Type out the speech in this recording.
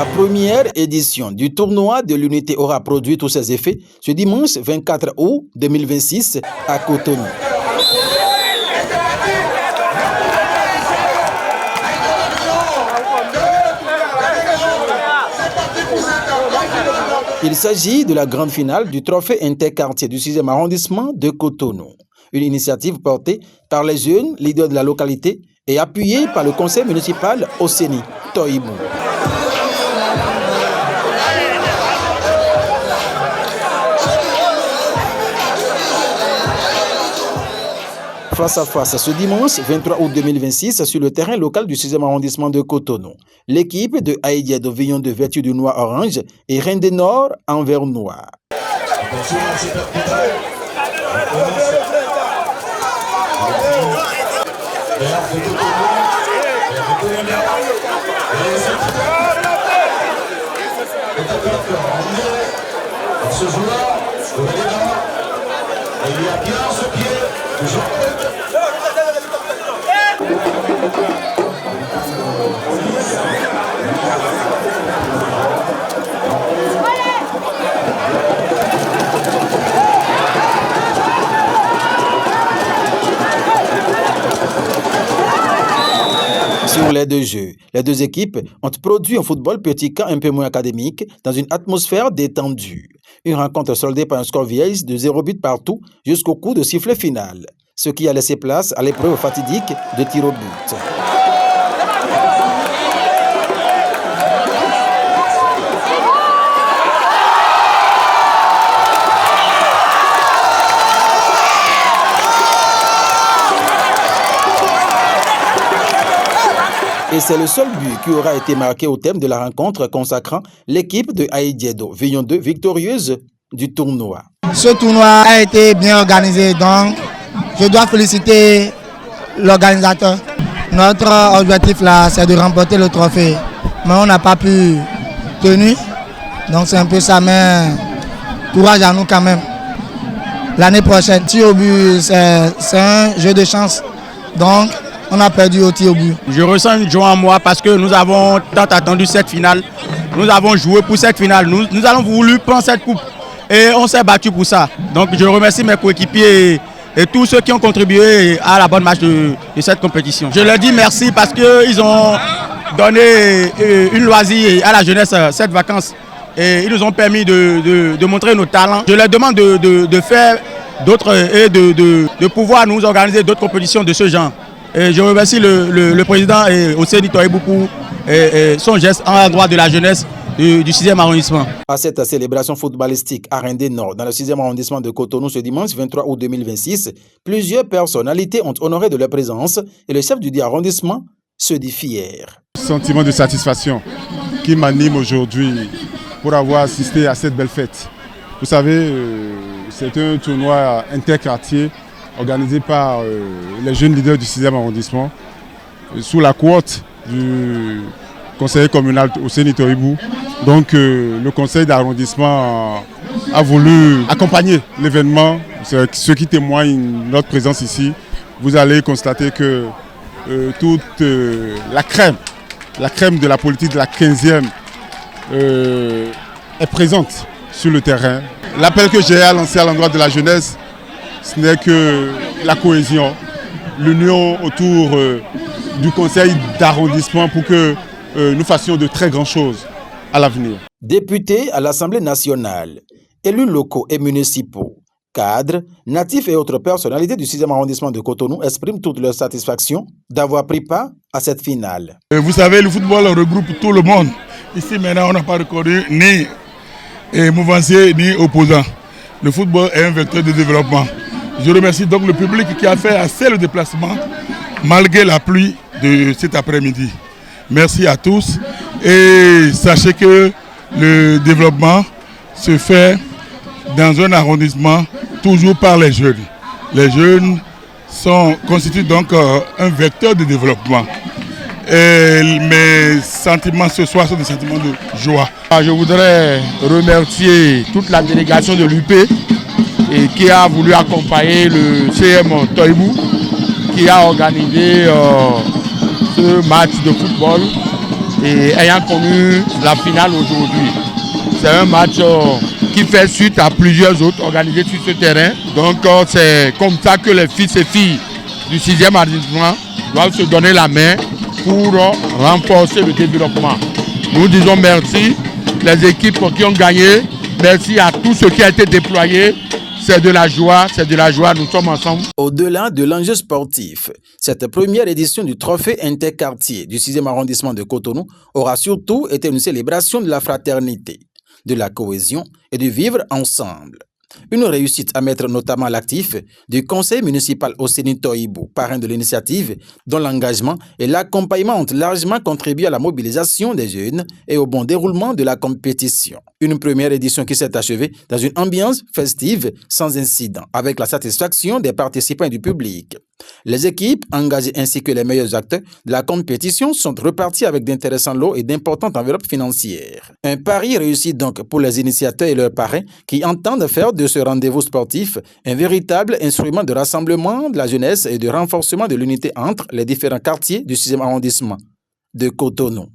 La première édition du tournoi de l'unité aura produit tous ses effets ce dimanche 24 août 2026 à Cotonou. Il s'agit de la grande finale du trophée interquartier du 6e arrondissement de Cotonou. Une initiative portée par les jeunes leaders de la localité et appuyée par le conseil municipal Oseni Toibou. Face à face ce dimanche 23 août 2026 sur le terrain local du 6e arrondissement de Cotonou. L'équipe de Aïdia de Villon de Vertu du Noir Orange et Reine des Nord en vert noir. Ce joueur, il y a bien ce pied. Sur les deux jeux, les deux équipes ont produit un football petit camp un peu moins académique dans une atmosphère détendue. Une rencontre soldée par un score vieille de 0 but partout jusqu'au coup de sifflet final, ce qui a laissé place à l'épreuve fatidique de tir au but. Et c'est le seul but qui aura été marqué au thème de la rencontre consacrant l'équipe de Aïdiedo, Villon 2 victorieuse du tournoi. Ce tournoi a été bien organisé, donc je dois féliciter l'organisateur. Notre objectif là, c'est de remporter le trophée, mais on n'a pas pu tenir, donc c'est un peu ça, mais courage à nous quand même. L'année prochaine, tir au but, c'est un jeu de chance, donc on a perdu au tir au but. Je ressens une joie en moi parce que nous avons tant attendu cette finale. Nous avons joué pour cette finale. Nous avons voulu prendre cette coupe et on s'est battu pour ça. Donc je remercie mes coéquipiers et tous ceux qui ont contribué à la bonne marche de cette compétition. Je leur dis merci parce qu'ils ont donné une loisir à la jeunesse cette vacance et ils nous ont permis de montrer nos talents. Je leur demande de faire d'autres et de pouvoir nous organiser d'autres compétitions de ce genre. Et je remercie le président Oseni Toibou pour son geste en droit de la jeunesse du 6e arrondissement. À cette célébration footballistique à Reine des Nord, dans le 6e arrondissement de Cotonou ce dimanche 23 août 2026, plusieurs personnalités ont honoré de leur présence et le chef du dit arrondissement se dit fier. Sentiment de satisfaction qui m'anime aujourd'hui pour avoir assisté à cette belle fête. Vous savez, c'est un tournoi interquartier organisé par les jeunes leaders du 6e arrondissement, sous la cohorte du conseiller communal Oseni Toibou. Donc le conseil d'arrondissement a voulu accompagner l'événement, ce qui témoigne de notre présence ici. Vous allez constater que toute la crème de la politique de la 15e est présente sur le terrain. L'appel que j'ai à lancer à l'endroit de la jeunesse, ce n'est que la cohésion, l'union autour du conseil d'arrondissement pour que nous fassions de très grandes choses à l'avenir. Députés à l'Assemblée nationale, élus locaux et municipaux, cadres, natifs et autres personnalités du 6e arrondissement de Cotonou expriment toute leur satisfaction d'avoir pris part à cette finale. Vous savez, le football regroupe tout le monde. Ici maintenant, on n'a pas reconnu ni mouvancier ni opposant. Le football est un vecteur de développement. Je remercie donc le public qui a fait assez le déplacement malgré la pluie de cet après-midi. Merci à tous et sachez que le développement se fait dans un arrondissement toujours par les jeunes. Les jeunes constituent donc un vecteur de développement. Et mes sentiments ce soir sont des sentiments de joie. Je voudrais remercier toute la délégation de l'UP et qui a voulu accompagner le CM Toibou qui a organisé ce match de football et ayant connu la finale aujourd'hui. C'est un match qui fait suite à plusieurs autres organisés sur ce terrain. Donc c'est comme ça que les fils et filles du 6e arrondissement doivent se donner la main pour renforcer le développement. Nous disons merci les équipes qui ont gagné, merci à tout ce qui a été déployé. C'est de la joie, nous sommes ensemble. Au-delà de l'enjeu sportif, cette première édition du trophée interquartier du 6e arrondissement de Cotonou aura surtout été une célébration de la fraternité, de la cohésion et du vivre ensemble. Une réussite à mettre notamment à l'actif du conseil municipal Oseni Toibou, parrain de l'initiative, dont l'engagement et l'accompagnement ont largement contribué à la mobilisation des jeunes et au bon déroulement de la compétition. Une première édition qui s'est achevée dans une ambiance festive sans incident, avec la satisfaction des participants et du public. Les équipes engagées ainsi que les meilleurs acteurs de la compétition sont repartis avec d'intéressants lots et d'importantes enveloppes financières. Un pari réussi donc pour les initiateurs et leurs parrains qui entendent faire de ce rendez-vous sportif un véritable instrument de rassemblement de la jeunesse et de renforcement de l'unité entre les différents quartiers du 6e arrondissement de Cotonou.